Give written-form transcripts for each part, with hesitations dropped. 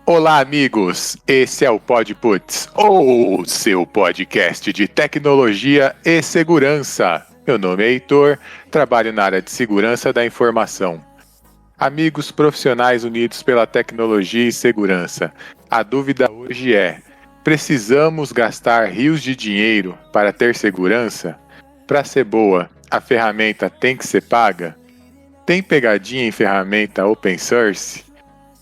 Olá, amigos! Esse é o PodPuts, ou seu podcast de tecnologia e segurança. Meu nome é Heitor, trabalho na área de segurança da informação. Amigos profissionais unidos pela tecnologia e segurança, a dúvida hoje é: precisamos gastar rios de dinheiro para ter segurança? Para ser boa, a ferramenta tem que ser paga? Tem pegadinha em ferramenta open source?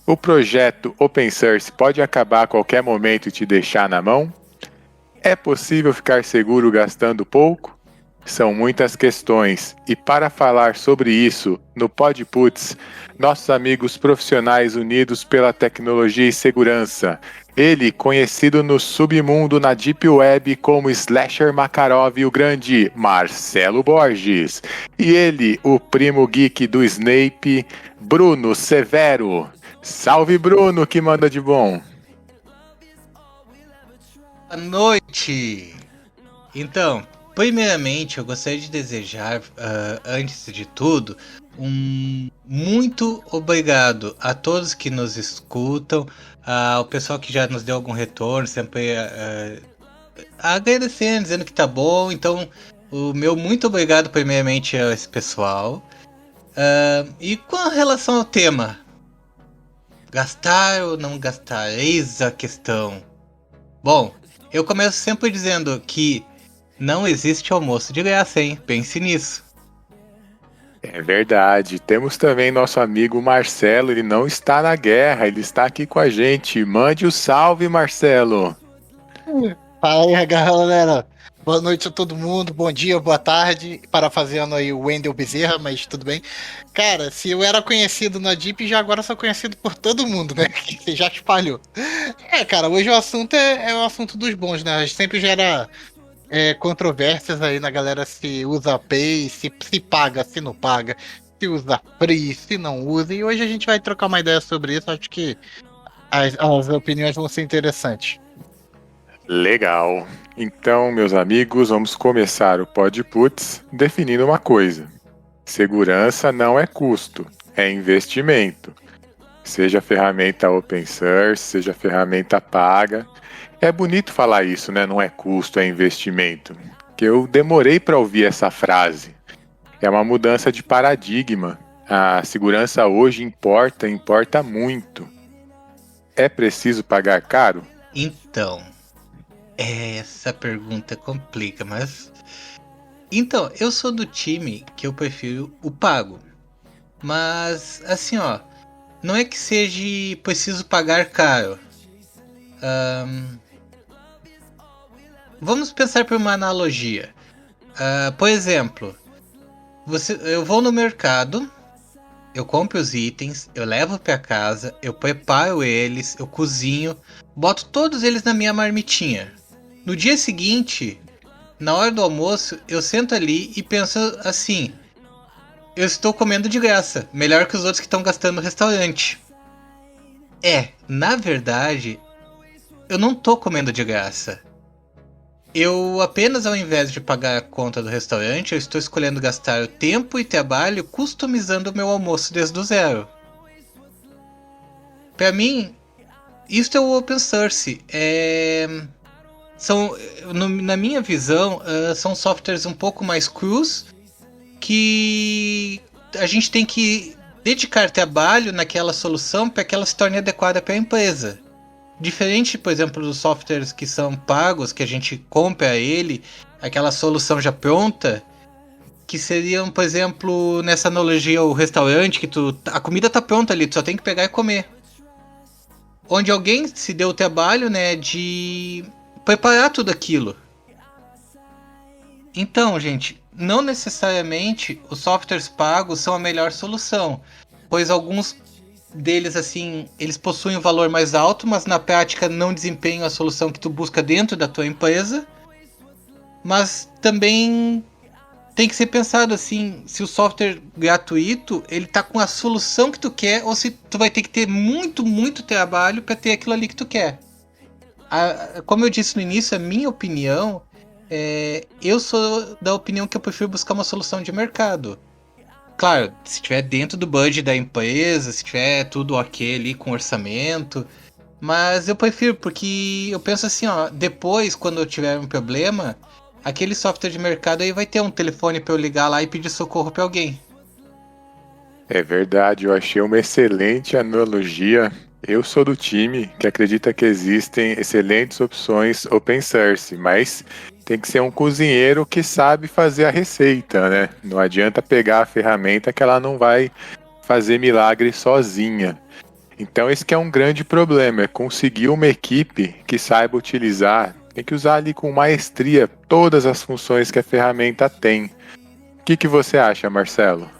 O projeto open source pode acabar a qualquer momento e te deixar na mão? É possível ficar seguro gastando pouco? São muitas questões, e para falar sobre isso no PodPuts, nossos amigos profissionais unidos pela tecnologia e segurança. Ele, conhecido no submundo na Deep Web como Slasher Makarov, o grande Marcelo Borges. E ele, o primo geek do Snape, Bruno Severo. Salve, Bruno, que manda de bom. Boa noite! Então, primeiramente eu gostaria de desejar, antes de tudo, um muito obrigado a todos que nos escutam, ao pessoal que já nos deu algum retorno, sempre agradecendo, dizendo que tá bom. Então, o meu muito obrigado primeiramente a esse pessoal. E com relação ao tema, gastar ou não gastar? Eis a questão. Bom, eu começo sempre dizendo que não existe almoço de graça, hein? Pense nisso. É verdade. Temos também nosso amigo Marcelo. Ele não está na guerra, ele está aqui com a gente. Mande o salve, Marcelo. Fala aí, galera. Boa noite a todo mundo, bom dia, boa tarde. Parafraseando aí o Wendel Bezerra, mas tudo bem. Cara, se eu era conhecido na Deep, já agora sou conhecido por todo mundo, né? Que você já espalhou. Cara, hoje o assunto é o assunto dos bons, né? A gente sempre gera controvérsias aí na galera, se usa Pay, se paga, se não paga, se usa Free, se não usa. E hoje a gente vai trocar uma ideia sobre isso. Acho que as opiniões vão ser interessantes. Legal. Então, meus amigos, vamos começar o PodPuts definindo uma coisa. Segurança não é custo, é investimento. Seja ferramenta open source, seja ferramenta paga. É bonito falar isso, né? Não é custo, é investimento. Que eu demorei para ouvir essa frase. É uma mudança de paradigma. A segurança hoje importa muito. É preciso pagar caro? Então, essa pergunta complica, mas... Então, eu sou do time que eu prefiro o pago. Mas, assim, ó, não é que seja preciso pagar caro. Vamos pensar por uma analogia. Por exemplo, eu vou no mercado, eu compro os itens, eu levo para casa, eu preparo eles, eu cozinho, boto todos eles na minha marmitinha. No dia seguinte, na hora do almoço, eu sento ali e penso assim: eu estou comendo de graça, melhor que os outros que estão gastando no restaurante. Na verdade, eu não estou comendo de graça. Eu apenas, ao invés de pagar a conta do restaurante, eu estou escolhendo gastar o tempo e trabalho customizando o meu almoço desde o zero. Para mim, isso é o open source. Na minha visão, são softwares um pouco mais crus, que a gente tem que dedicar trabalho naquela solução para que ela se torne adequada para a empresa. Diferente, por exemplo, dos softwares que são pagos, que a gente compra ele, aquela solução já pronta, que seriam, por exemplo, nessa analogia, o restaurante, que a comida tá pronta ali, tu só tem que pegar e comer. Onde alguém se deu o trabalho, né, de preparar tudo aquilo. Então, gente, não necessariamente os softwares pagos são a melhor solução, pois alguns deles, assim, eles possuem um valor mais alto, mas na prática não desempenham a solução que tu busca dentro da tua empresa. Mas também tem que ser pensado assim, se o software gratuito, ele tá com a solução que tu quer, ou se tu vai ter que ter muito trabalho para ter aquilo ali que tu quer. Como eu disse no início, a minha opinião, eu sou da opinião que eu prefiro buscar uma solução de mercado. Claro, se tiver dentro do budget da empresa, se tiver tudo ok ali com orçamento. Mas eu prefiro, porque eu penso assim, ó, depois, quando eu tiver um problema, aquele software de mercado aí vai ter um telefone pra eu ligar lá e pedir socorro pra alguém. É verdade, eu achei uma excelente analogia. Eu sou do time que acredita que existem excelentes opções open source, mas tem que ser um cozinheiro que sabe fazer a receita, né? Não adianta pegar a ferramenta que ela não vai fazer milagre sozinha. Então esse que é um grande problema, é conseguir uma equipe que saiba utilizar, tem que usar ali com maestria todas as funções que a ferramenta tem. O que você acha, Marcelo?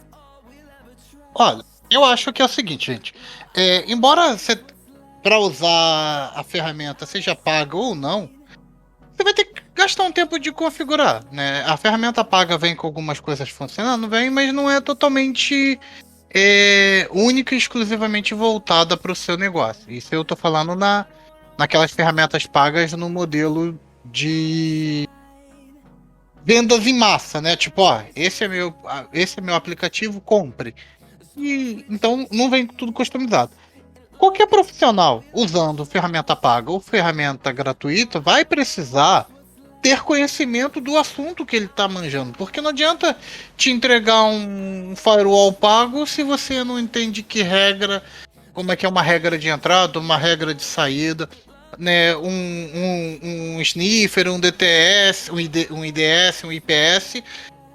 Olha, eu acho que é o seguinte, gente. Embora você, para usar a ferramenta, seja paga ou não, você vai ter que gastar um tempo de configurar, né? A ferramenta paga vem com algumas coisas funcionando, vem, mas não é totalmente única e exclusivamente voltada para o seu negócio. Isso eu tô falando naquelas ferramentas pagas no modelo de vendas em massa, né? Tipo, ó, esse é meu aplicativo, compre. E então não vem tudo customizado. Qualquer profissional usando ferramenta paga ou ferramenta gratuita vai precisar ter conhecimento do assunto que ele está manjando, porque não adianta te entregar um firewall pago se você não entende que regra, como é que é uma regra de entrada, uma regra de saída, né, um sniffer, um DTS, um IDS, um IPS.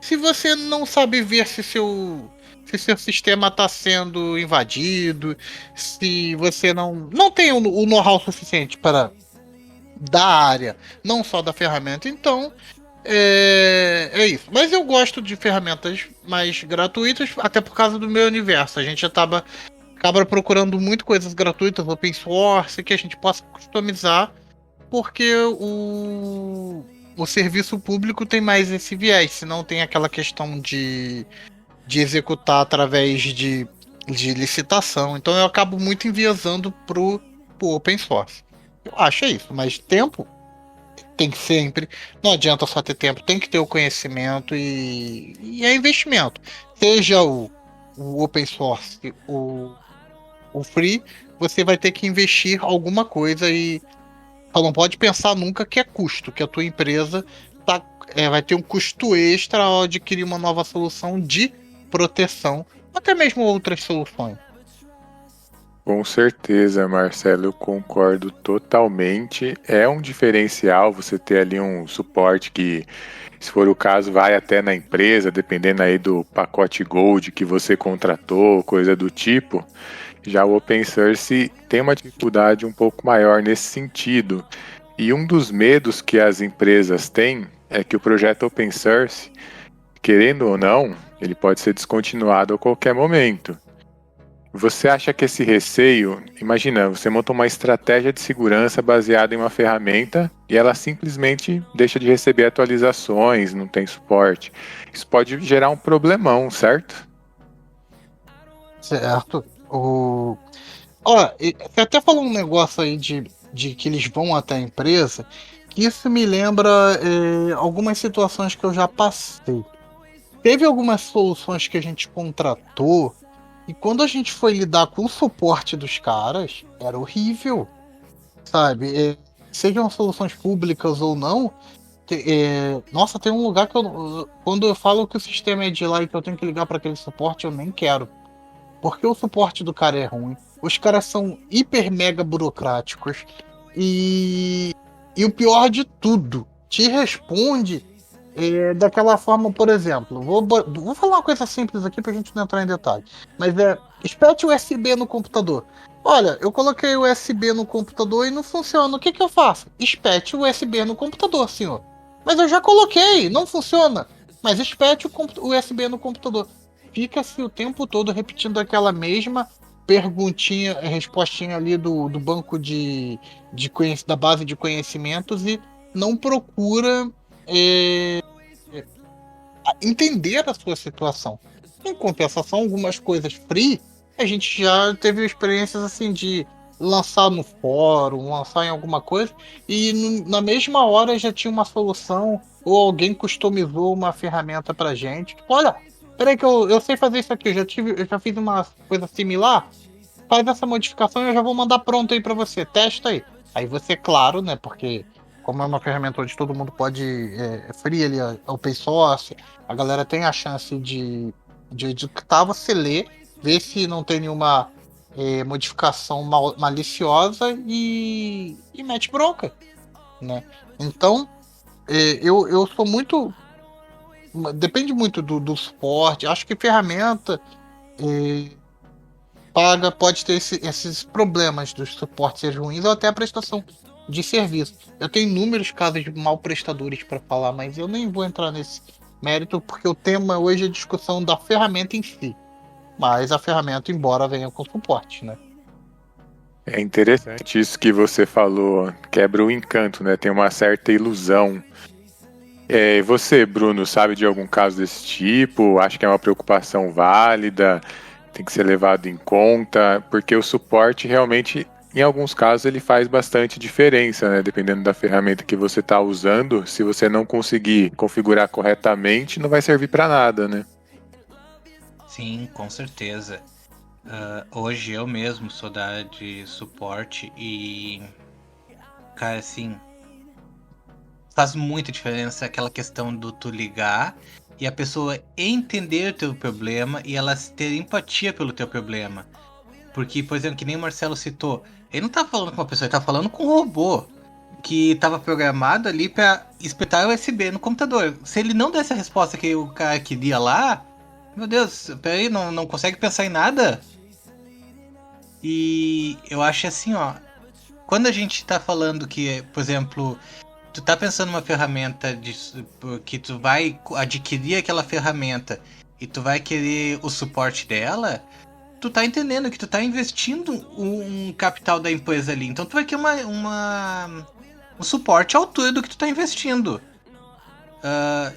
Se você não sabe ver se seu sistema está sendo invadido, se você não tem o know-how suficiente para da área, não só da ferramenta, então é isso. Mas eu gosto de ferramentas mais gratuitas, até por causa do meu universo. A gente acaba procurando muito coisas gratuitas, open source, que a gente possa customizar, porque o serviço público tem mais esse viés, se não tem aquela questão de executar através de licitação. Então eu acabo muito enviesando pro open source. Eu acho isso, mas tempo tem que sempre. Não adianta só ter tempo, tem que ter o conhecimento e é investimento. Seja o open source, o free, você vai ter que investir alguma coisa e só não pode pensar nunca que é custo, que a tua empresa vai ter um custo extra ao adquirir uma nova solução de proteção, até mesmo outras soluções. Com certeza, Marcelo, eu concordo totalmente. É um diferencial você ter ali um suporte que, se for o caso, vai até na empresa, dependendo aí do pacote Gold que você contratou, coisa do tipo. Já o Open Source tem uma dificuldade um pouco maior nesse sentido. E um dos medos que as empresas têm é que o projeto Open Source, querendo ou não, ele pode ser descontinuado a qualquer momento. Você acha que esse receio, imagina, você monta uma estratégia de segurança baseada em uma ferramenta e ela simplesmente deixa de receber atualizações, não tem suporte. Isso pode gerar um problemão, certo? Certo. Olha, você até falou um negócio aí de que eles vão até a empresa, que isso me lembra algumas situações que eu já passei. Teve algumas soluções que a gente contratou e quando a gente foi lidar com o suporte dos caras, era horrível, sabe? Sejam soluções públicas ou não, nossa, tem um lugar que quando eu falo que o sistema é de lá e que eu tenho que ligar para aquele suporte, eu nem quero. Porque o suporte do cara é ruim, os caras são hiper mega burocráticos e o pior de tudo, te responde daquela forma, por exemplo, vou falar uma coisa simples aqui pra gente não entrar em detalhe, mas espete USB no computador. Olha, eu coloquei o USB no computador e não funciona, o que eu faço? Espete o USB no computador, senhor. Mas eu já coloquei, não funciona. Mas espete o USB no computador. Fica-se o tempo todo repetindo aquela mesma perguntinha, respostinha ali do banco da base de conhecimentos e não procura entender a sua situação. Em compensação, algumas coisas free, a gente já teve experiências assim de lançar no fórum, lançar em alguma coisa, e na mesma hora já tinha uma solução, ou alguém customizou uma ferramenta pra gente. Tipo, olha, Peraí que eu sei fazer isso aqui, eu já fiz uma coisa similar. Faz essa modificação e eu já vou mandar pronto aí pra você. Testa aí. Aí você, claro, né? Porque como é uma ferramenta onde todo mundo pode free ali, open source, a galera tem a chance de executar, você lê, vê se não tem nenhuma modificação maliciosa e mete bronca, né? Então, eu sou muito. Depende muito do suporte. Acho que ferramenta paga pode ter esses problemas dos suportes ser ruins ou até a prestação de serviço. Eu tenho inúmeros casos de mal prestadores para falar, mas eu nem vou entrar nesse mérito porque o tema hoje é a discussão da ferramenta em si. Mas a ferramenta, embora venha com suporte, né? É interessante isso que você falou, quebra o encanto, né? Tem uma certa ilusão. E você, Bruno, sabe de algum caso desse tipo? Acho que é uma preocupação válida, tem que ser levado em conta, porque o suporte realmente, em alguns casos, ele faz bastante diferença, né? Dependendo da ferramenta que você está usando, se você não conseguir configurar corretamente, não vai servir para nada, né? Sim, com certeza. Hoje eu mesmo sou da área de suporte e, cara, assim, faz muita diferença aquela questão do tu ligar e a pessoa entender o teu problema e ela ter empatia pelo teu problema. Porque, por exemplo, que nem o Marcelo citou, ele não tá falando com uma pessoa, ele tá falando com um robô que estava programado ali para espetar USB no computador. Se ele não desse a resposta que o cara queria lá, meu Deus, peraí, não consegue pensar em nada? E eu acho assim, ó, quando a gente tá falando que, por exemplo, tu tá pensando numa ferramenta que tu vai adquirir aquela ferramenta e tu vai querer o suporte dela, tu tá entendendo que tu tá investindo um capital da empresa ali. Então tu vai querer um suporte à altura do que tu tá investindo.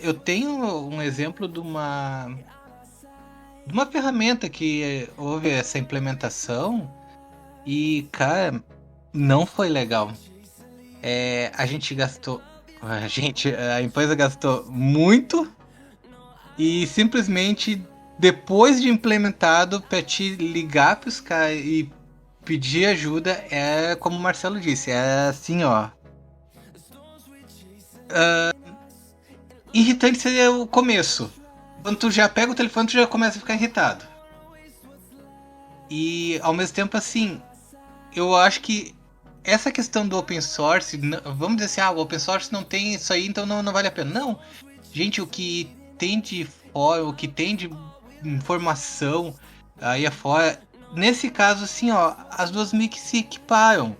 Eu tenho um exemplo de uma ferramenta que houve essa implementação e, cara, não foi legal. A empresa gastou muito e simplesmente depois de implementado, para te ligar para os caras e pedir ajuda, como o Marcelo disse, é assim, ó. Irritante seria o começo. Quando tu já pega o telefone, tu já começa a ficar irritado. E ao mesmo tempo, assim, eu acho que essa questão do open source, vamos dizer assim, o open source não tem isso aí, então não vale a pena. Não, gente, o que tem de fora, o que tem de informação aí afora, nesse caso, assim, ó, as duas meio que se equiparam.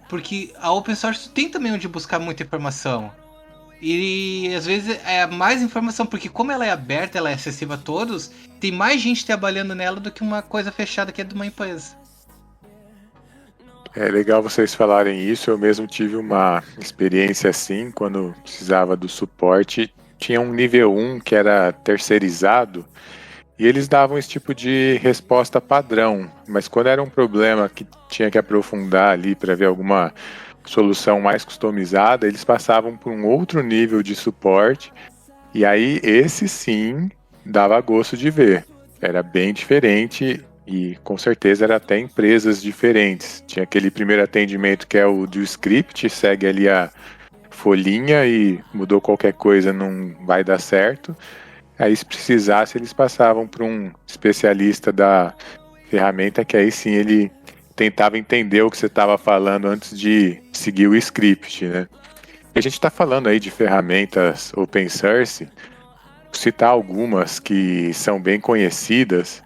Porque a open source tem também onde buscar muita informação. E às vezes é mais informação, porque como ela é aberta, ela é acessível a todos, tem mais gente trabalhando nela do que uma coisa fechada que é de uma empresa. É legal vocês falarem isso. Eu mesmo tive uma experiência assim, quando precisava do suporte. Tinha um nível 1 que era terceirizado e eles davam esse tipo de resposta padrão. Mas quando era um problema que tinha que aprofundar ali para ver alguma solução mais customizada, eles passavam por um outro nível de suporte. E aí esse sim dava gosto de ver. Era bem diferente. E com certeza era até empresas diferentes. Tinha aquele primeiro atendimento que é o do script, segue ali a folhinha e mudou qualquer coisa, não vai dar certo. Aí se precisasse eles passavam para um especialista da ferramenta, que aí sim ele tentava entender o que você estava falando antes de seguir o script, né? E a gente está falando aí de ferramentas open source, vou citar algumas que são bem conhecidas.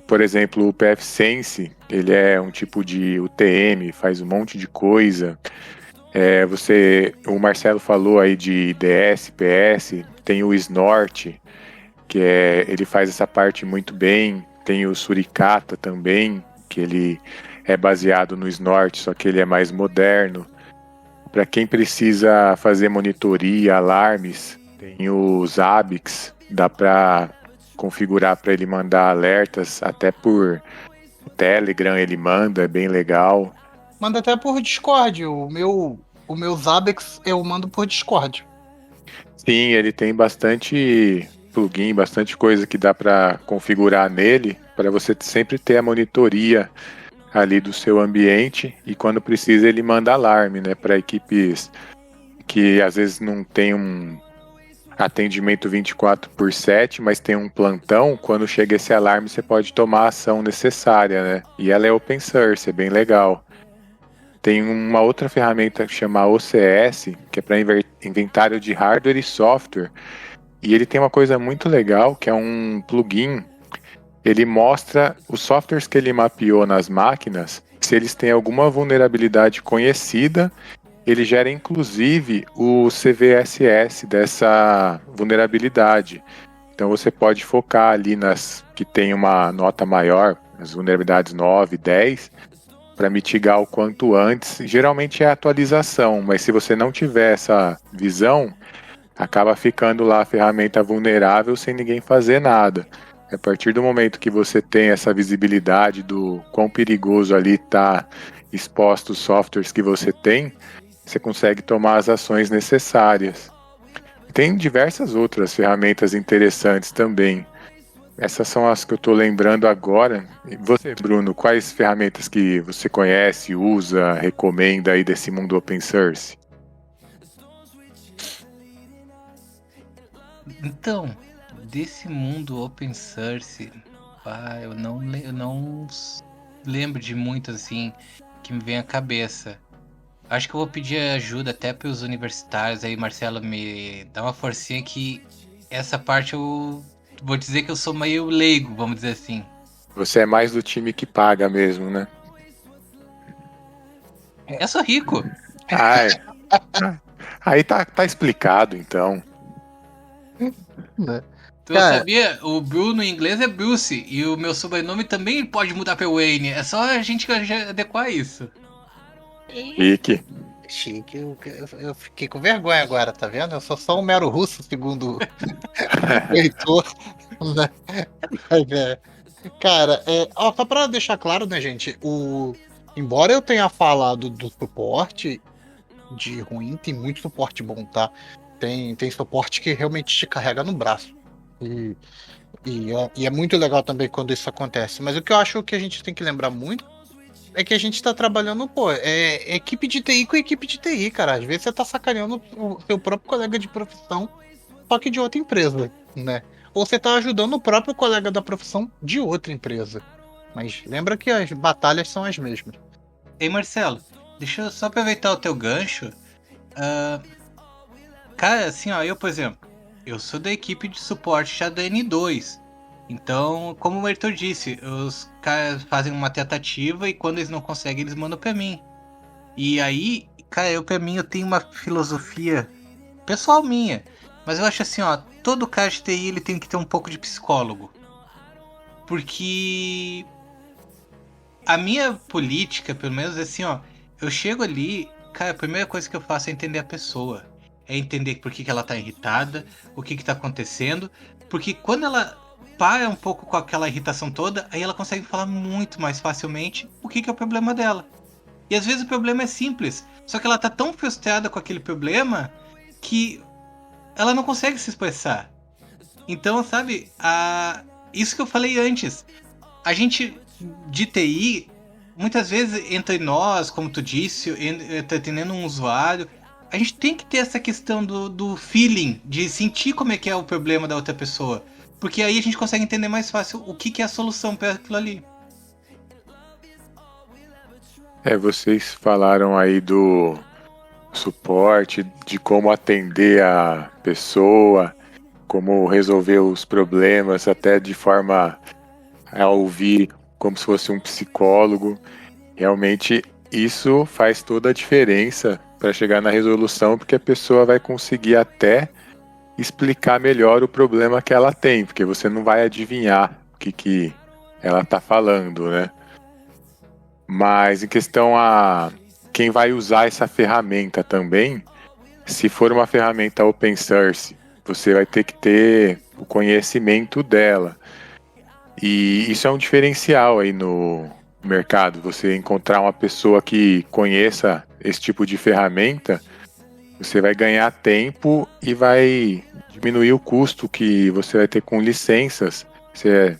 Por exemplo, o pfSense, ele é um tipo de UTM, faz um monte de coisa. O Marcelo falou aí de DS, PS, tem o Snort, que ele faz essa parte muito bem. Tem o Suricata também, que ele é baseado no Snort, só que ele é mais moderno. Para quem precisa fazer monitoria, alarmes, tem o Zabbix, dá para configurar para ele mandar alertas, até por Telegram ele manda, é bem legal. Manda até por Discord, o meu Zabbix eu mando por Discord. Sim, ele tem bastante plugin, bastante coisa que dá para configurar nele, para você sempre ter a monitoria ali do seu ambiente, e quando precisa ele manda alarme, né, para equipes que às vezes não tem um atendimento 24/7, mas tem um plantão. Quando chega esse alarme, você pode tomar a ação necessária, né? E ela é open source, é bem legal. Tem uma outra ferramenta que chama OCS, que é para inventário de hardware e software. E ele tem uma coisa muito legal, que é um plugin. Ele mostra os softwares que ele mapeou nas máquinas, se eles têm alguma vulnerabilidade conhecida. Ele gera inclusive o CVSS dessa vulnerabilidade. Então você pode focar ali nas que tem uma nota maior, as vulnerabilidades 9, 10, para mitigar o quanto antes. Geralmente é atualização, mas se você não tiver essa visão, acaba ficando lá a ferramenta vulnerável sem ninguém fazer nada. A partir do momento que você tem essa visibilidade do quão perigoso ali está exposto os softwares que você tem, você consegue tomar as ações necessárias. Tem diversas outras ferramentas interessantes também. Essas são as que eu estou lembrando agora. E você, Bruno, quais ferramentas que você conhece, usa, recomenda aí desse mundo open source? Então, desse mundo open source, eu não lembro de muito assim que me vem à cabeça. Acho que eu vou pedir ajuda até para os universitários aí, Marcelo, me dá uma forcinha que essa parte eu vou dizer que eu sou meio leigo, vamos dizer assim. Você é mais do time que paga mesmo, né? Eu sou rico. Ai. Aí tá explicado, então. Tu sabia? O Bruno em inglês é Bruce e o meu sobrenome também pode mudar para Wayne. É só a gente adequar isso. Chique, eu fiquei com vergonha agora, tá vendo? Eu sou só um mero russo, segundo o leitor. Cara, só pra deixar claro, né, gente? Embora eu tenha falado do suporte de ruim, tem muito suporte bom, tá? Tem suporte que realmente te carrega no braço. E é muito legal também quando isso acontece. Mas o que eu acho que a gente tem que lembrar muito é que a gente tá trabalhando, equipe de TI com equipe de TI, cara. Às vezes você tá sacaneando o seu próprio colega de profissão, só que de outra empresa, né? Ou você tá ajudando o próprio colega da profissão de outra empresa. Mas lembra que as batalhas são as mesmas. Ei, Marcelo, deixa eu só aproveitar o teu gancho. Cara, assim, ó, eu, por exemplo, eu sou da equipe de suporte já da N2. Então, como o Heitor disse, os caras fazem uma tentativa e quando eles não conseguem, eles mandam pra mim. E aí, cara, pra mim, eu tenho uma filosofia pessoal minha. Mas eu acho assim, ó, todo cara de TI, ele tem que ter um pouco de psicólogo. Porque a minha política, pelo menos, é assim, ó, eu chego ali, cara, a primeira coisa que eu faço é entender a pessoa. É entender por que ela tá irritada, o que tá acontecendo. Porque quando ela para um pouco com aquela irritação toda, aí ela consegue falar muito mais facilmente o que é o problema dela. E às vezes o problema é simples, só que ela tá tão frustrada com aquele problema que ela não consegue se expressar. Então, sabe, isso que eu falei antes, a gente de TI, muitas vezes entre nós, como tu disse, entendendo um usuário, a gente tem que ter essa questão do feeling, de sentir como é que é o problema da outra pessoa. Porque aí a gente consegue entender mais fácil o que é a solução para aquilo ali. Vocês falaram aí do suporte, de como atender a pessoa, como resolver os problemas, até de forma a ouvir como se fosse um psicólogo. Realmente isso faz toda a diferença para chegar na resolução, porque a pessoa vai conseguir até explicar melhor o problema que ela tem, porque você não vai adivinhar o que ela está falando, né? Mas em questão a quem vai usar essa ferramenta também, se for uma ferramenta open source, você vai ter que ter o conhecimento dela. E isso é um diferencial aí no mercado, você encontrar uma pessoa que conheça esse tipo de ferramenta, Você vai ganhar tempo e vai diminuir o custo que você vai ter com licenças. Se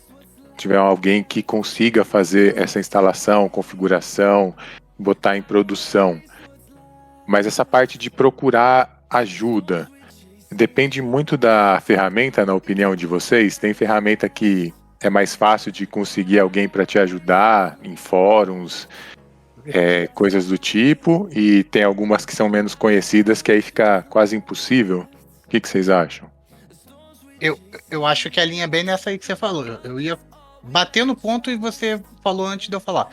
tiver alguém que consiga fazer essa instalação, configuração, botar em produção. Mas essa parte de procurar ajuda depende muito da ferramenta, na opinião de vocês? Tem ferramenta que é mais fácil de conseguir alguém para te ajudar em fóruns, coisas do tipo, e tem algumas que são menos conhecidas que aí fica quase impossível. O que vocês acham? Eu acho que a linha é bem nessa aí que você falou. Eu ia bater no ponto e você falou antes de eu falar.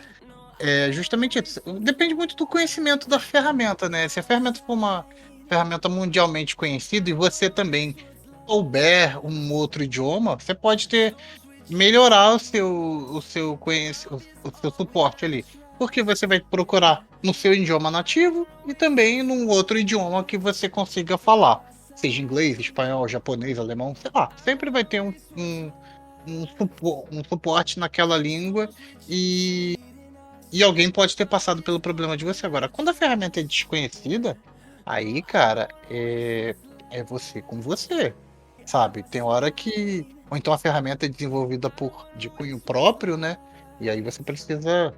É justamente isso. Depende muito do conhecimento da ferramenta, né? Se a ferramenta for uma ferramenta mundialmente conhecida e você também souber um outro idioma, você pode melhorar o seu suporte ali. Porque você vai procurar no seu idioma nativo e também num outro idioma que você consiga falar. Seja inglês, espanhol, japonês, alemão, sei lá. Sempre vai ter um suporte naquela língua e alguém pode ter passado pelo problema de você. Agora, quando a ferramenta é desconhecida, aí, cara, é você com você, sabe? Tem hora que... Ou então a ferramenta é desenvolvida de cunho próprio, né? E aí você precisa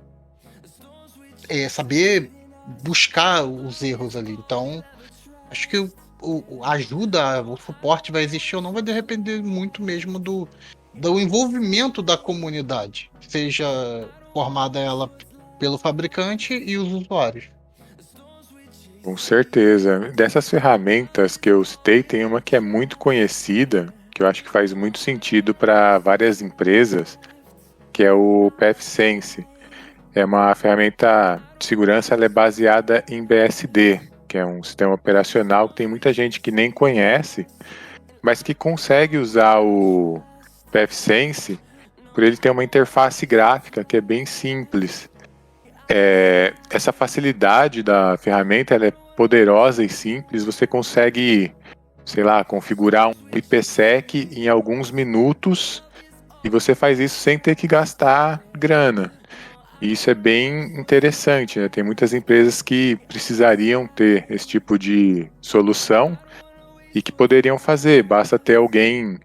saber buscar os erros ali. Então, acho que a ajuda, o suporte vai existir ou não, vai depender muito mesmo do envolvimento da comunidade, seja formada ela pelo fabricante e os usuários. Com certeza. Dessas ferramentas que eu citei, tem uma que é muito conhecida, que eu acho que faz muito sentido para várias empresas, que é o pfSense. É uma ferramenta de segurança, ela é baseada em BSD, que é um sistema operacional que tem muita gente que nem conhece, mas que consegue usar o pfSense por ele ter uma interface gráfica que é bem simples. Essa facilidade da ferramenta, ela é poderosa e simples. Você consegue, sei lá, configurar um IPsec em alguns minutos e você faz isso sem ter que gastar grana. E isso é bem interessante, né? Tem muitas empresas que precisariam ter esse tipo de solução e que poderiam fazer. Basta ter alguém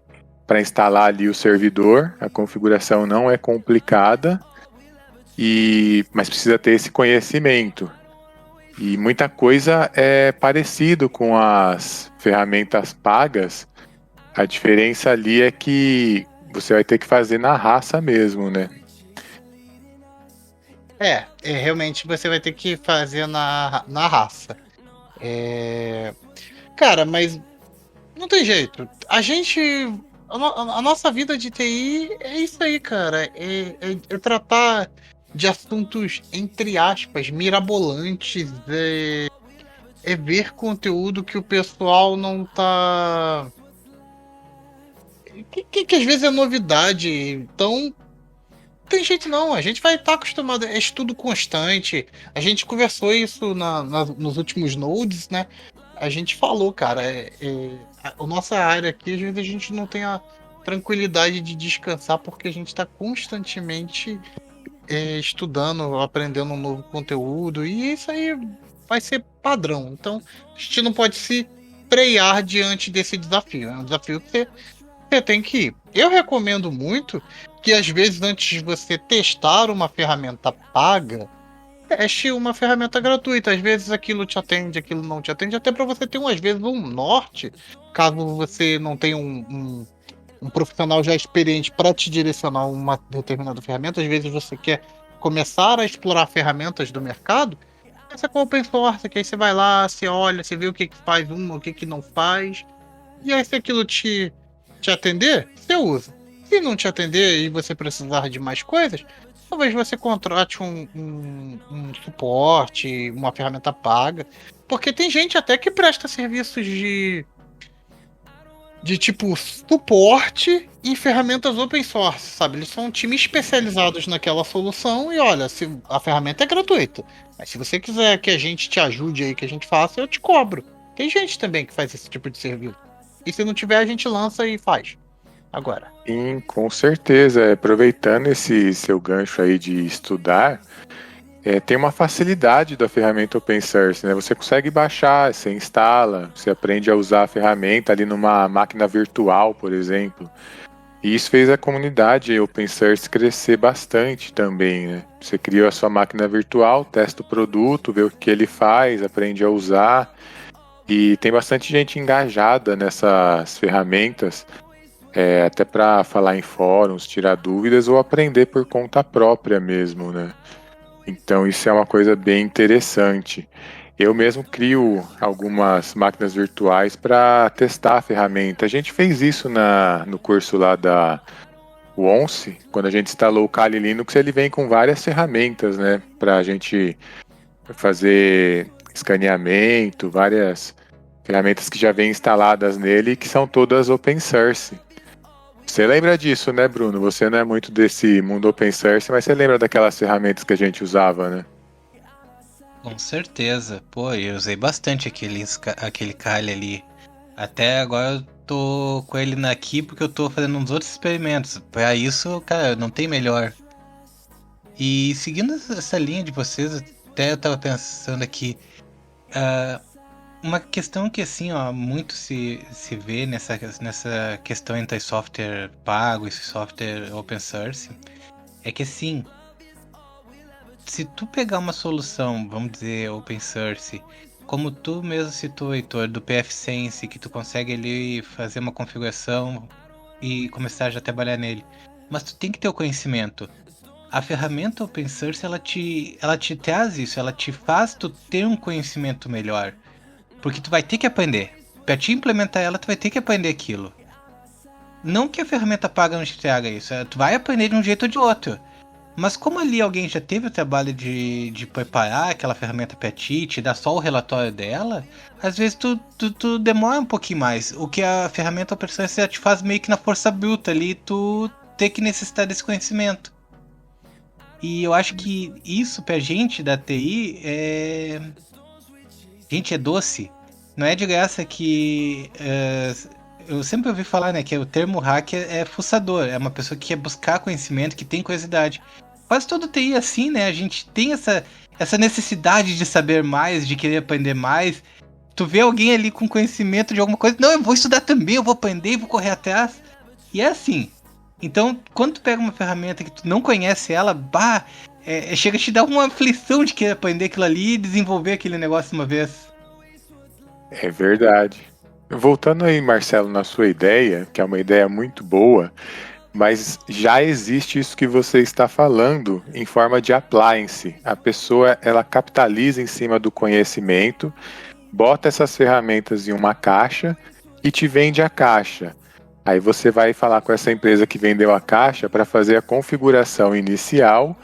para instalar ali o servidor. A configuração não é complicada, mas precisa ter esse conhecimento. E muita coisa é parecido com as ferramentas pagas. A diferença ali é que você vai ter que fazer na raça mesmo, né? Realmente você vai ter que fazer na raça. Cara, mas não tem jeito. A nossa vida de TI é isso aí, cara. É tratar de assuntos, entre aspas, mirabolantes. É ver conteúdo que o pessoal não tá... Que às vezes é novidade. Então, tem jeito não, a gente vai estar acostumado, é estudo constante. A gente conversou isso nos últimos nodes, né? A gente falou, cara, a nossa área aqui, às vezes a gente não tem a tranquilidade de descansar porque a gente está constantemente estudando, aprendendo um novo conteúdo, e isso aí vai ser padrão. Então, a gente não pode se frear diante desse desafio. É um desafio que você tem que ir. Eu recomendo muito que, às vezes, antes de você testar uma ferramenta paga, teste uma ferramenta gratuita. Às vezes aquilo te atende, aquilo não te atende, até para você ter, às vezes, um norte, caso você não tenha um profissional já experiente para te direcionar uma determinada ferramenta. Às vezes você quer começar a explorar ferramentas do mercado, essa com open source, que aí você vai lá, você olha, você vê o que faz o que não faz, e aí se aquilo te atender, você usa. Se não te atender e você precisar de mais coisas, talvez você contrate um suporte, uma ferramenta paga, porque tem gente até que presta serviços de tipo suporte em ferramentas open source, sabe? Eles são times especializados naquela solução e olha, se a ferramenta é gratuita, mas se você quiser que a gente te ajude aí, que a gente faça, eu te cobro. Tem gente também que faz esse tipo de serviço. E se não tiver, a gente lança e faz. Agora. Sim, com certeza. Aproveitando esse seu gancho aí de estudar, tem uma facilidade da ferramenta open source, né? Você consegue baixar, você instala, você aprende a usar a ferramenta ali numa máquina virtual, por exemplo. E isso fez a comunidade open source crescer bastante também, né? Você cria a sua máquina virtual, testa o produto, vê o que ele faz, aprende a usar. E tem bastante gente engajada nessas ferramentas, até para falar em fóruns, tirar dúvidas ou aprender por conta própria mesmo, né? Então isso é uma coisa bem interessante. Eu mesmo crio algumas máquinas virtuais para testar a ferramenta. A gente fez isso no curso lá da ONCE, quando a gente instalou o Kali Linux, ele vem com várias ferramentas, né? Para a gente fazer escaneamento, várias ferramentas que já vêm instaladas nele, que são todas open source. Você lembra disso, né, Bruno? Você não é muito desse mundo open source, mas você lembra daquelas ferramentas que a gente usava, né? Com certeza. Pô, eu usei bastante aquele Kali ali. Até agora eu tô com ele aqui porque eu tô fazendo uns outros experimentos. Pra isso, cara, não tem melhor. E seguindo essa linha de vocês, até eu tava pensando aqui. Uma questão que assim, ó, muito se vê nessa questão entre software pago e software open source, é que assim, se tu pegar uma solução, vamos dizer, open source, como tu mesmo citou, Heitor, do pfSense, que tu consegue ali fazer uma configuração e começar já a trabalhar nele, mas tu tem que ter o conhecimento. A ferramenta open source, ela te traz isso, ela te faz tu ter um conhecimento melhor. Porque tu vai ter que aprender. Pra te implementar ela, tu vai ter que aprender aquilo. Não que a ferramenta paga não te traga isso. Tu vai aprender de um jeito ou de outro. Mas como ali alguém já teve o trabalho de preparar aquela ferramenta pra ti, te dar só o relatório dela, às vezes tu demora um pouquinho mais. O que a ferramenta open source já te faz meio que na força bruta ali, tu ter que necessitar desse conhecimento. E eu acho que isso pra gente da TI é... Gente, é doce. Não é de graça que... eu sempre ouvi falar, né, que o termo hacker é fuçador. É uma pessoa que quer buscar conhecimento, que tem curiosidade. Quase todo TI é assim, né? A gente tem essa necessidade de saber mais, de querer aprender mais. Tu vê alguém ali com conhecimento de alguma coisa... Não, eu vou estudar também, eu vou aprender, vou correr atrás. E é assim. Então, quando tu pega uma ferramenta que tu não conhece ela, chega a te dar uma aflição de querer aprender aquilo ali e desenvolver aquele negócio uma vez. É verdade. Voltando aí, Marcelo, na sua ideia, que é uma ideia muito boa, mas já existe isso que você está falando em forma de appliance. A pessoa, ela capitaliza em cima do conhecimento, bota essas ferramentas em uma caixa e te vende a caixa. Aí você vai falar com essa empresa que vendeu a caixa para fazer a configuração inicial.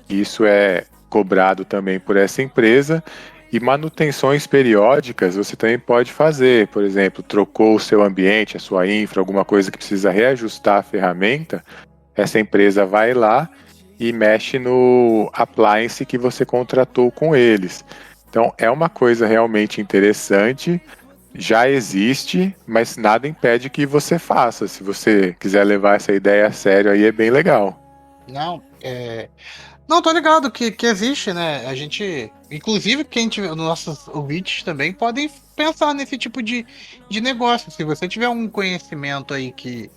Isso é cobrado também por essa empresa. E manutenções periódicas você também pode fazer. Por exemplo, trocou o seu ambiente, a sua infra, alguma coisa que precisa reajustar a ferramenta. Essa empresa vai lá e mexe no appliance que você contratou com eles. Então é uma coisa realmente interessante. Já existe, mas nada impede que você faça. Se você quiser levar essa ideia a sério, aí é bem legal. Não, tô ligado que existe, né? A gente, inclusive, quem tiver, nossos ouvintes também podem pensar nesse tipo de negócio. Se você tiver um conhecimento aí que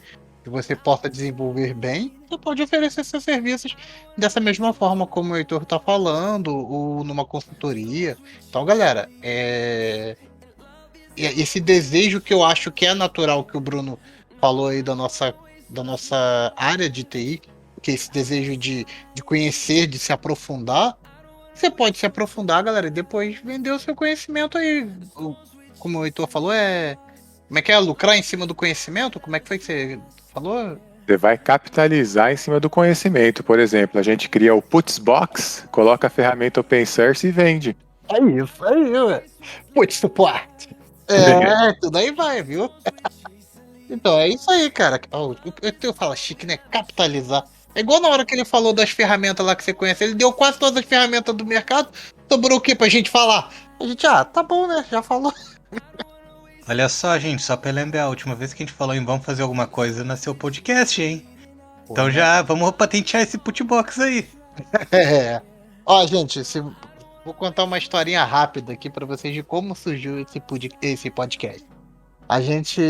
você possa desenvolver bem, você pode oferecer seus serviços dessa mesma forma como o Heitor tá falando, ou numa consultoria. Então, galera, esse desejo que eu acho que é natural que o Bruno falou aí da nossa área de TI, que é esse desejo de conhecer, de se aprofundar, você pode se aprofundar, galera, e depois vender o seu conhecimento aí. Como o Heitor falou, como é que é? Lucrar em cima do conhecimento? Como é que foi que você falou? Você vai capitalizar em cima do conhecimento. Por exemplo, a gente cria o Putzbox, coloca a ferramenta open source e vende. É isso aí, velho. Putz support. Tudo aí vai, viu? Então, é isso aí, cara. Eu falo chique, né? Capitalizar. É igual na hora que ele falou das ferramentas lá que você conhece. Ele deu quase todas as ferramentas do mercado. Sobrou o que pra gente falar? A gente, tá bom, né? Já falou. Olha só, gente, só pra lembrar, a última vez que a gente falou em vamos fazer alguma coisa nasceu podcast, hein? Então já vamos patentear esse putbox aí. Ó, gente, vou contar uma historinha rápida aqui pra vocês de como surgiu esse podcast. A gente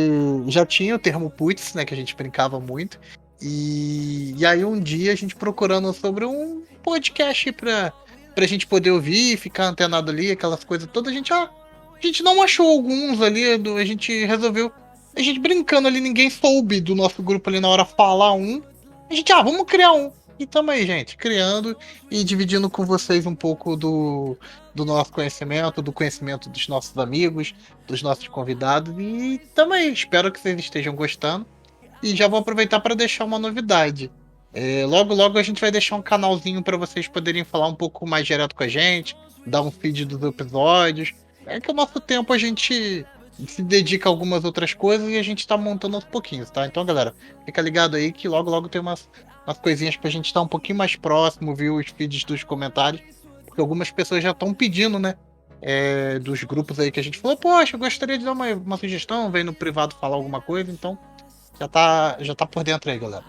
já tinha o termo putz, né, que a gente brincava muito. E aí um dia a gente procurando sobre um podcast pra gente poder ouvir, ficar antenado ali, aquelas coisas todas, a gente não achou alguns ali, a gente resolveu, a gente brincando ali, ninguém soube do nosso grupo ali na hora falar um. A gente, vamos criar um. E tamo aí, gente, criando e dividindo com vocês um pouco do nosso conhecimento, do conhecimento dos nossos amigos, dos nossos convidados. E tamo aí, espero que vocês estejam gostando. E já vou aproveitar para deixar uma novidade. Logo, logo a gente vai deixar um canalzinho para vocês poderem falar um pouco mais direto com a gente, dar um feed dos episódios. É que o nosso tempo a gente se dedica a algumas outras coisas e a gente tá montando aos pouquinhos, tá? Então, galera, fica ligado aí que logo, logo tem umas coisinhas pra gente estar um pouquinho mais próximo, viu os feeds dos comentários. Porque algumas pessoas já estão pedindo, né? Dos grupos aí que a gente falou, poxa, eu gostaria de dar uma sugestão, vem no privado falar alguma coisa, então já tá por dentro aí, galera.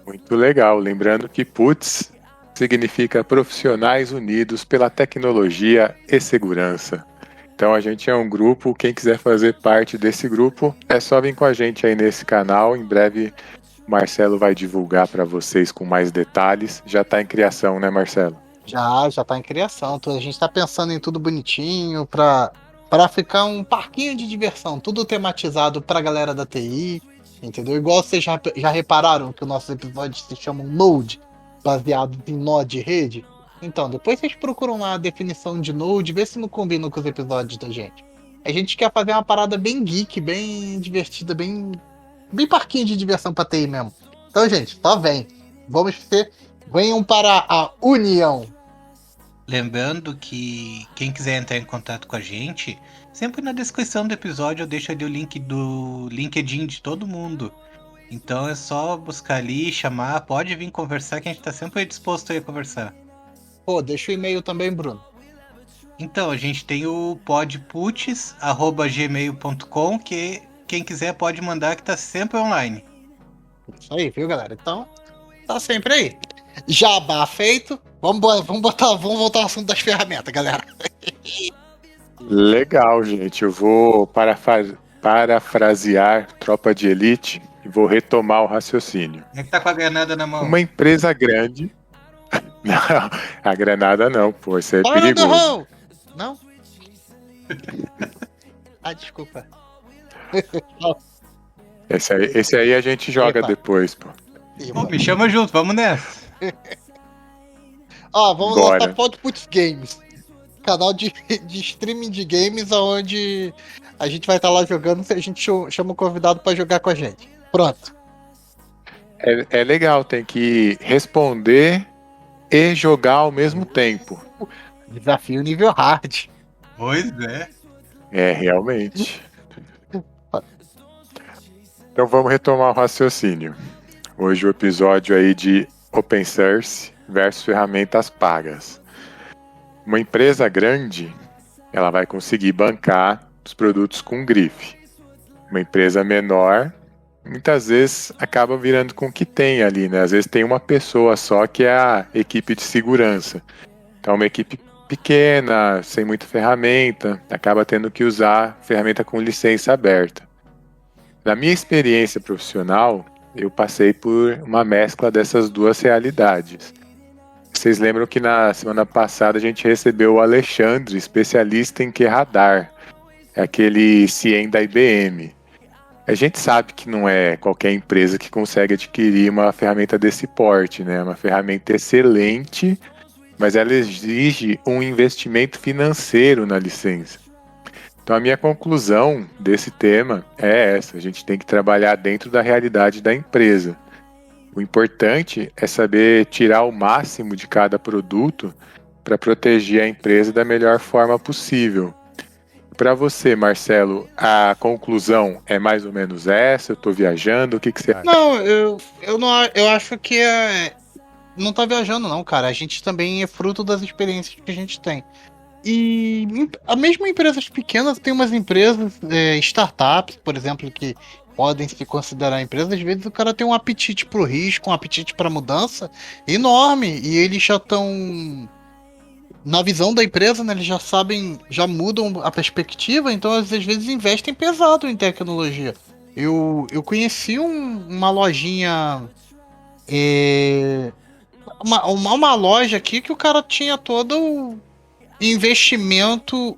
Muito legal. Lembrando que PUTS significa Profissionais Unidos pela Tecnologia e Segurança. Então a gente é um grupo, quem quiser fazer parte desse grupo, é só vir com a gente aí nesse canal. Em breve o Marcelo vai divulgar para vocês com mais detalhes. Já está em criação, né, Marcelo? Já tá em criação. A gente tá pensando em tudo bonitinho pra ficar um parquinho de diversão, tudo tematizado pra galera da TI, entendeu? Igual vocês já repararam que o nosso episódio se chama Node, baseado em nó de rede. Então, depois vocês procuram lá a definição de Node, vê se não combina com os episódios da gente. A gente quer fazer uma parada bem geek, bem divertida, bem parquinho de diversão pra TI mesmo. Então, gente, só vem. Venham para a união. Lembrando que quem quiser entrar em contato com a gente, sempre na descrição do episódio eu deixo ali o link do LinkedIn de todo mundo. Então é só buscar ali, chamar, pode vir conversar que a gente tá sempre disposto a conversar. Pô, deixa o e-mail também, Bruno. Então, a gente tem o podputs@gmail.com, que quem quiser pode mandar, que tá sempre online. Isso aí, viu, galera? Então, tá sempre aí. Jabá feito. Vamos voltar ao assunto das ferramentas, galera. Legal, gente. Eu vou parafrasear Tropa de Elite e vou retomar o raciocínio. Quem é que tá com a granada na mão? Uma empresa grande... Não, a granada não, pô, isso é Fora perigoso. Não? Desculpa. Esse aí a gente joga depois, pô. Pô, me chama junto, vamos nessa. Vamos lançar Podputs Games. Canal de streaming de games, onde a gente vai estar lá jogando, a gente chama o convidado para jogar com a gente. Pronto. É legal, tem que responder e jogar ao mesmo tempo. Desafio nível hard. Pois é. É, realmente. Então vamos retomar o raciocínio. Hoje o episódio aí de Open Source versus ferramentas pagas. Uma empresa grande, ela vai conseguir bancar os produtos com grife. Uma empresa menor, muitas vezes acaba virando com o que tem ali, né? Às vezes tem uma pessoa só que é a equipe de segurança. Então uma equipe pequena, sem muita ferramenta, acaba tendo que usar ferramenta com licença aberta. Na minha experiência profissional, eu passei por uma mescla dessas duas realidades. Vocês lembram que na semana passada a gente recebeu o Alexandre, especialista em QRadar, aquele CIEM da IBM. A gente sabe que não é qualquer empresa que consegue adquirir uma ferramenta desse porte, né? Uma ferramenta excelente, mas ela exige um investimento financeiro na licença. Então a minha conclusão desse tema é essa: a gente tem que trabalhar dentro da realidade da empresa. O importante é saber tirar o máximo de cada produto para proteger a empresa da melhor forma possível. Para você, Marcelo, a conclusão é mais ou menos essa? Eu estou viajando? O que você acha? Não, eu acho que não tá viajando não, cara. A gente também é fruto das experiências que a gente tem. E mesmo empresas pequenas, tem umas empresas, startups, por exemplo, que podem se considerar empresas, às vezes o cara tem um apetite pro risco, um apetite pra mudança enorme, e eles já estão na visão da empresa, né? Eles já sabem, já mudam a perspectiva, então às vezes investem pesado em tecnologia. Eu conheci uma lojinha, uma loja aqui que o cara tinha todo o investimento,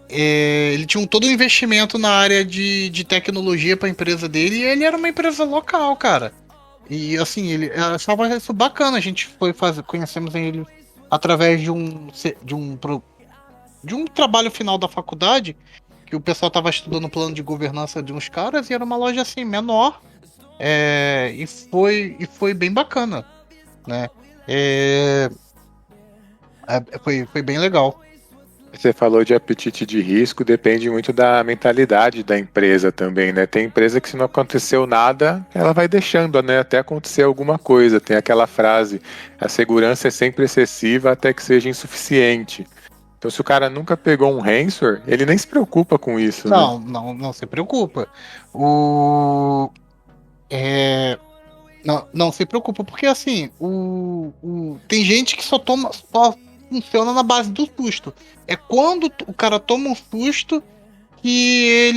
ele tinha todo o investimento na área de tecnologia para a empresa dele, e ele era uma empresa local, cara. E assim, ele achava isso bacana. A gente foi conhecemos ele através de um trabalho final da faculdade, que o pessoal tava estudando o plano de governança de uns caras, e era uma loja assim, menor, e foi bem bacana, né? Foi bem legal. Você falou de apetite de risco, depende muito da mentalidade da empresa também, né? Tem empresa que se não aconteceu nada, ela vai deixando, né? Até acontecer alguma coisa. Tem aquela frase, a segurança é sempre excessiva até que seja insuficiente. Então se o cara nunca pegou um ransomware, ele nem se preocupa com isso, né? Não se preocupa. O... Não se preocupa, porque assim, tem gente que só funciona na base do susto. É quando o cara toma um susto que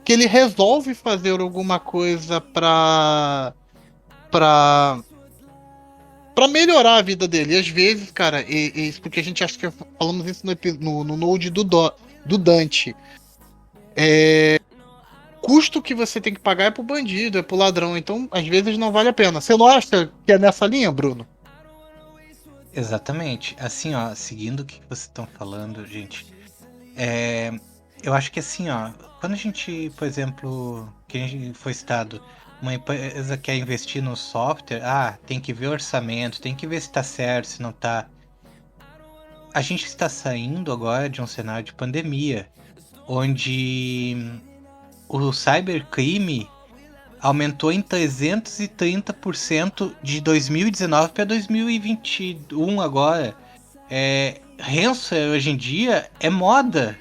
ele resolve fazer alguma coisa pra melhorar a vida dele. E às vezes, cara, isso porque a gente acha que falamos isso no Node do Dante. Custo que você tem que pagar é pro bandido, é pro ladrão. Então, às vezes não vale a pena. Você não acha que é nessa linha, Bruno? Exatamente. Assim, ó, seguindo o que vocês estão falando, gente, eu acho que assim, ó, quando a gente, por exemplo, que a gente foi citado, uma empresa quer investir no software, tem que ver o orçamento, tem que ver se tá certo, se não tá. A gente está saindo agora de um cenário de pandemia, onde o cybercrime aumentou em 330% de 2019 para 2021 agora. Ransomware hoje em dia é moda.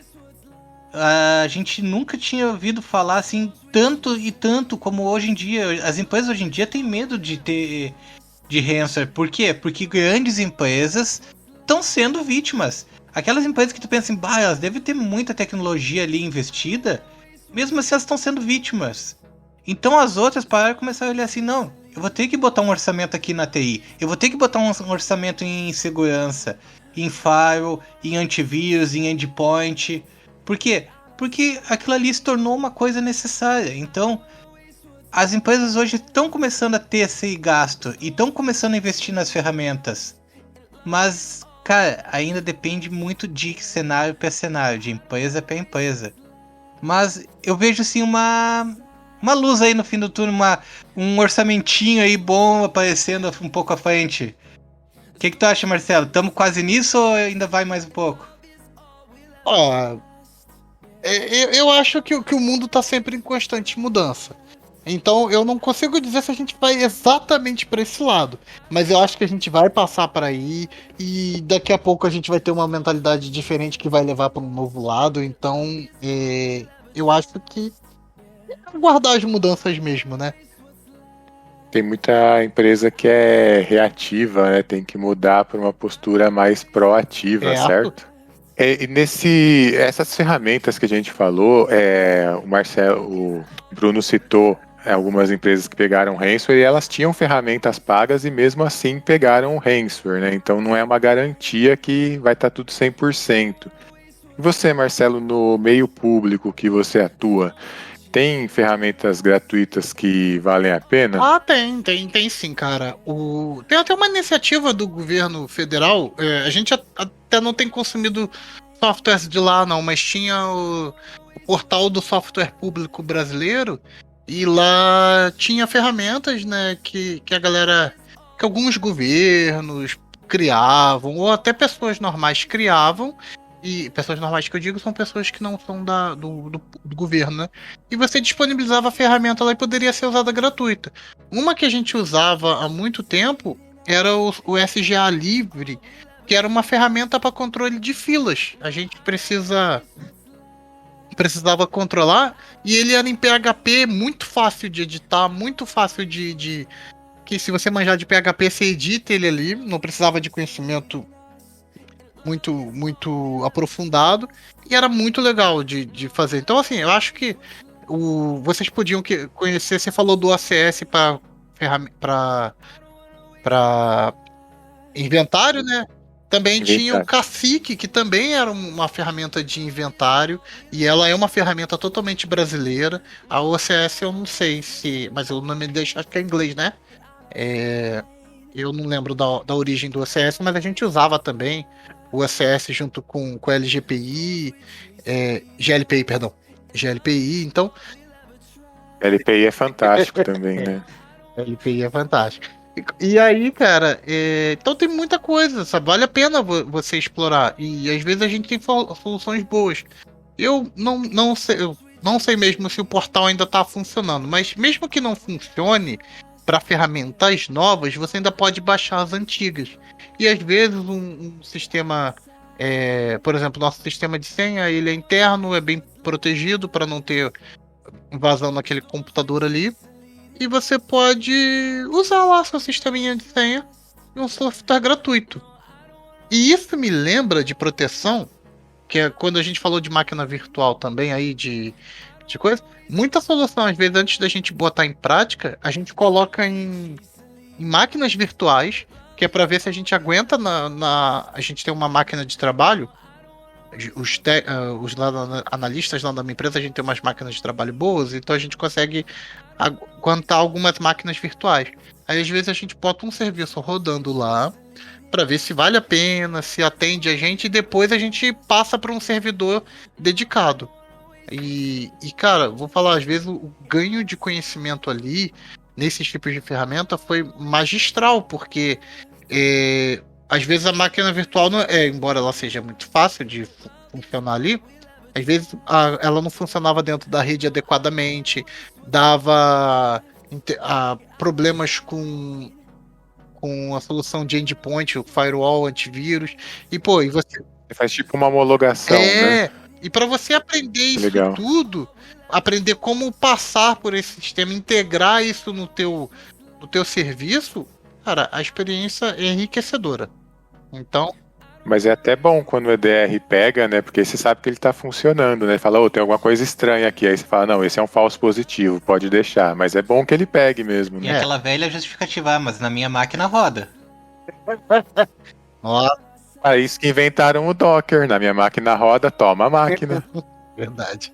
A gente nunca tinha ouvido falar assim tanto e tanto como hoje em dia. As empresas hoje em dia têm medo de ter de ransomware. Por quê? Porque grandes empresas estão sendo vítimas. Aquelas empresas que tu pensa assim, elas devem ter muita tecnologia ali investida, mesmo assim elas estão sendo vítimas. Então as outras pararam e começaram a olhar assim, não, eu vou ter que botar um orçamento aqui na TI, eu vou ter que botar um orçamento em segurança, em firewall, em antivírus, em endpoint. Por quê? Porque aquilo ali se tornou uma coisa necessária. Então, as empresas hoje estão começando a ter esse gasto e estão começando a investir nas ferramentas. Mas, cara, ainda depende muito de cenário para cenário, de empresa para empresa. Mas eu vejo assim uma luz aí no fim do túnel, um orçamentinho aí bom aparecendo um pouco à frente. O que tu acha, Marcelo? Estamos quase nisso ou ainda vai mais um pouco? Eu acho que o mundo está sempre em constante mudança. Então eu não consigo dizer se a gente vai exatamente para esse lado. Mas eu acho que a gente vai passar para aí. E daqui a pouco a gente vai ter uma mentalidade diferente que vai levar para um novo lado. Então eu acho que aguardar as mudanças mesmo, né? Tem muita empresa que é reativa, né? Tem que mudar para uma postura mais proativa, certo? E essas ferramentas que a gente falou, o Bruno citou algumas empresas que pegaram ransomware e elas tinham ferramentas pagas e mesmo assim pegaram o ransomware, né? Então não é uma garantia que vai estar tudo 100%. E você, Marcelo, no meio público que você atua, tem ferramentas gratuitas que valem a pena? Tem sim, cara. Tem até uma iniciativa do governo federal. A gente até não tem consumido softwares de lá, não, mas tinha o portal do software público brasileiro e lá tinha ferramentas, né, que a galera, que alguns governos criavam, ou até pessoas normais criavam. E pessoas normais que eu digo são pessoas que não são do governo, né? E você disponibilizava a ferramenta lá e poderia ser usada gratuita. Uma que a gente usava há muito tempo era o SGA Livre, que era uma ferramenta para controle de filas. A gente precisa precisava controlar, e ele era em PHP, muito fácil de editar, muito fácil que se você manjar de PHP, você edita ele ali, não precisava de conhecimento muito aprofundado, e era muito legal de fazer. Então, assim, eu acho que vocês podiam conhecer, você falou do ACS para inventário, né? Também tinha o Cacique, que também era uma ferramenta de inventário, e ela é uma ferramenta totalmente brasileira. A OCS eu não sei se, mas o nome deixa, acho que é em inglês, né? Eu não lembro da origem do OCS, mas a gente usava também o OCS junto com o LGPI, GLPI, perdão. GLPI, então. LPI é fantástico também, né? LPI é fantástico. E aí, cara, então tem muita coisa, sabe? Vale a pena você explorar. E às vezes a gente tem soluções boas. Eu não sei mesmo se o portal ainda está funcionando, mas mesmo que não funcione para ferramentas novas, você ainda pode baixar as antigas. E às vezes um sistema, por exemplo, nosso sistema de senha, ele é interno, é bem protegido para não ter invasão naquele computador ali. E você pode usar lá seu sisteminha de senha e um software gratuito. E isso me lembra de proteção, que é quando a gente falou de máquina virtual também aí, de coisa. Muita solução, às vezes, antes da gente botar em prática, a gente coloca em máquinas virtuais, que é para ver se a gente aguenta a gente tem uma máquina de trabalho. Os analistas lá da minha empresa, a gente tem umas máquinas de trabalho boas, então a gente consegue aguentar algumas máquinas virtuais. Aí às vezes a gente bota um serviço rodando lá para ver se vale a pena, se atende a gente, e depois a gente passa para um servidor dedicado. E cara, vou falar, às vezes o ganho de conhecimento ali nesses tipos de ferramenta foi magistral, porque às vezes a máquina virtual, embora ela seja muito fácil de funcionar ali, às vezes ela não funcionava dentro da rede adequadamente, dava problemas com a solução de endpoint, o firewall, antivírus, e pô, e você faz tipo uma homologação, né? E para você aprender isso tudo, aprender como passar por esse sistema, integrar isso no teu serviço, cara, a experiência é enriquecedora. Então. Mas é até bom quando o EDR pega, né? Porque você sabe que ele tá funcionando, né? Fala, tem alguma coisa estranha aqui. Aí você fala, não, esse é um falso positivo, pode deixar. Mas é bom que ele pegue mesmo, né? E aquela velha justificativa, mas na minha máquina roda. Nossa. Isso que inventaram o Docker. Na minha máquina roda, toma a máquina. Verdade.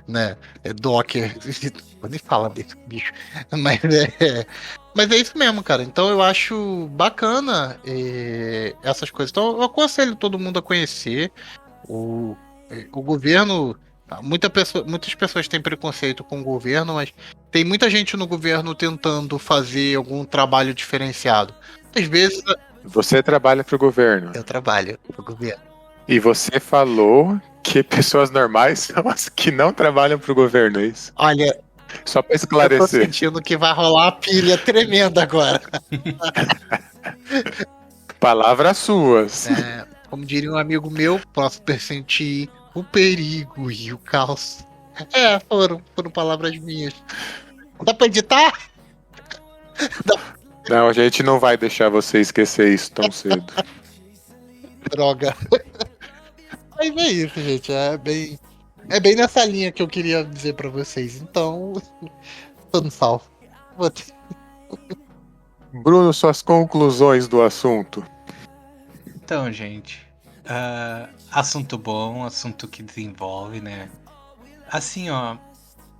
Né? É Docker. Vou nem falar desse bicho. Mas é isso mesmo, cara. Então eu acho bacana essas coisas. Então eu aconselho todo mundo a conhecer. O governo. Muitas pessoas têm preconceito com o governo, mas tem muita gente no governo tentando fazer algum trabalho diferenciado. Às vezes. Você trabalha pro governo. Eu trabalho pro governo. E você falou que pessoas normais são as que não trabalham pro governo, é isso? Olha, só pra esclarecer. Eu tô sentindo que vai rolar uma pilha tremenda agora. Palavras suas. Como diria um amigo meu, posso pressentir o perigo e o caos. Foram palavras minhas. Dá pra editar? Não, a gente não vai deixar você esquecer isso tão cedo. Droga. Mas é isso, gente. É bem nessa linha que eu queria dizer pra vocês. Então, tô no salvo. Bruno, suas conclusões do assunto. Então, gente, assunto bom, assunto que desenvolve, né? Assim, ó,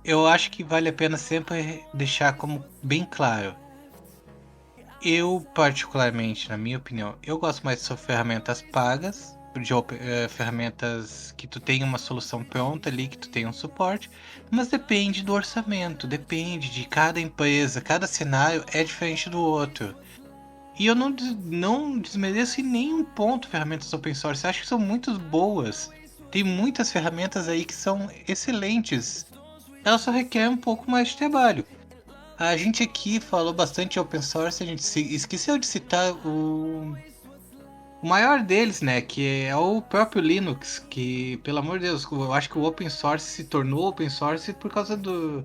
eu acho que vale a pena sempre deixar como bem claro. Eu, particularmente, na minha opinião, eu gosto mais de ferramentas pagas, de ferramentas que tu tem uma solução pronta ali, que tu tem um suporte, mas depende do orçamento, depende de cada empresa, cada cenário é diferente do outro. E eu não desmereço em nenhum ponto ferramentas open source, acho que são muito boas. Tem muitas ferramentas aí que são excelentes, elas só requerem um pouco mais de trabalho. A gente aqui falou bastante de open source, a gente esqueceu de citar O maior deles, né, que é o próprio Linux, que, pelo amor de Deus, eu acho que o open source se tornou open source por causa do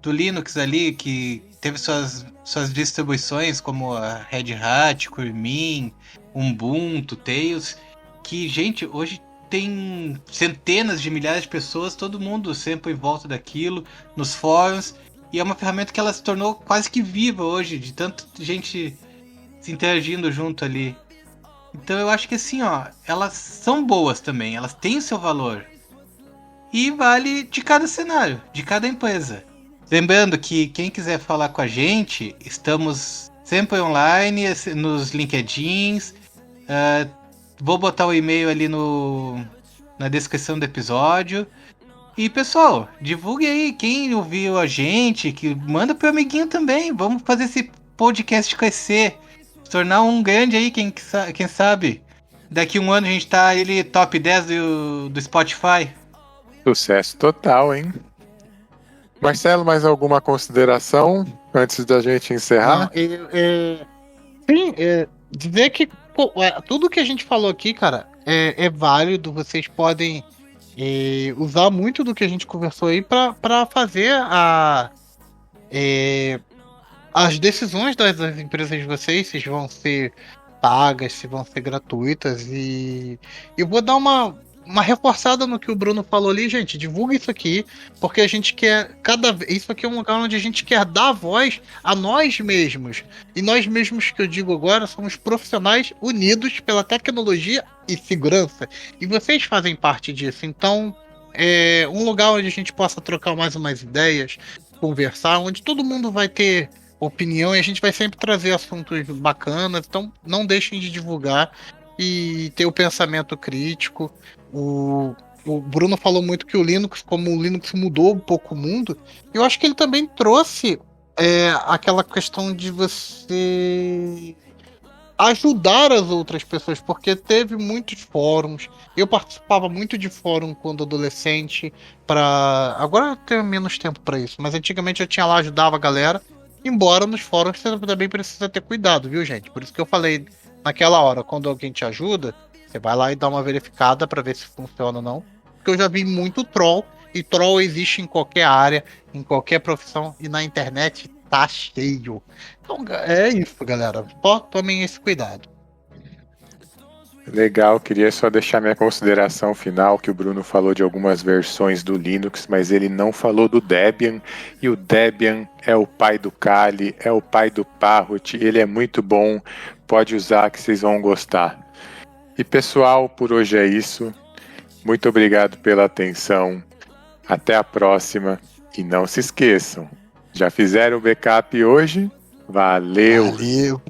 Linux ali, que teve suas distribuições, como a Red Hat, Kurmin, Ubuntu, Tails, que, gente, hoje tem centenas de milhares de pessoas, todo mundo sempre em volta daquilo, nos fóruns, e é uma ferramenta que ela se tornou quase que viva hoje, de tanta gente se interagindo junto ali. Então eu acho que assim, ó, elas são boas também, elas têm o seu valor. E vale de cada cenário, de cada empresa. Lembrando que quem quiser falar com a gente, estamos sempre online, nos LinkedIns. Vou botar o e-mail ali na descrição do episódio. E pessoal, divulgue aí quem ouviu a gente, que manda pro amiguinho também. Vamos fazer esse podcast crescer. Se tornar um grande aí, quem sabe. Daqui um ano a gente tá ele top 10 do Spotify. Sucesso total, hein? Marcelo, mais alguma consideração antes da gente encerrar? Sim, dizer que tudo que a gente falou aqui, cara, é válido. Vocês podem usar muito do que a gente conversou aí para fazer as decisões das empresas de vocês, se vão ser pagas, se vão ser gratuitas. E eu vou dar uma reforçada no que o Bruno falou ali, gente. Divulga isso aqui, porque a gente quer isso aqui é um lugar onde a gente quer dar voz a nós mesmos. E nós mesmos, que eu digo agora, somos profissionais unidos pela tecnologia e segurança. E vocês fazem parte disso. Então, é um lugar onde a gente possa trocar mais umas ideias, conversar, onde todo mundo vai ter opinião e a gente vai sempre trazer assuntos bacanas. Então, não deixem de divulgar e ter o pensamento crítico. O Bruno falou muito que o Linux, como o Linux mudou um pouco o mundo, eu acho que ele também trouxe aquela questão de você ajudar as outras pessoas, porque teve muitos fóruns. Eu participava muito de fórum quando adolescente. Agora eu tenho menos tempo para isso, mas antigamente eu tinha lá, ajudava a galera. Embora nos fóruns você também precisa ter cuidado, viu, gente? Por isso que eu falei naquela hora, quando alguém te ajuda, você vai lá e dá uma verificada para ver se funciona ou não. Porque eu já vi muito troll, e troll existe em qualquer área, em qualquer profissão, e na internet tá cheio. Então é isso, galera. Só tomem esse cuidado. Legal, queria só deixar minha consideração final, que o Bruno falou de algumas versões do Linux, mas ele não falou do Debian, e o Debian é o pai do Kali, é o pai do Parrot, ele é muito bom, pode usar que vocês vão gostar. E pessoal, por hoje é isso, muito obrigado pela atenção, até a próxima, e não se esqueçam, já fizeram o backup hoje? Valeu! Valeu!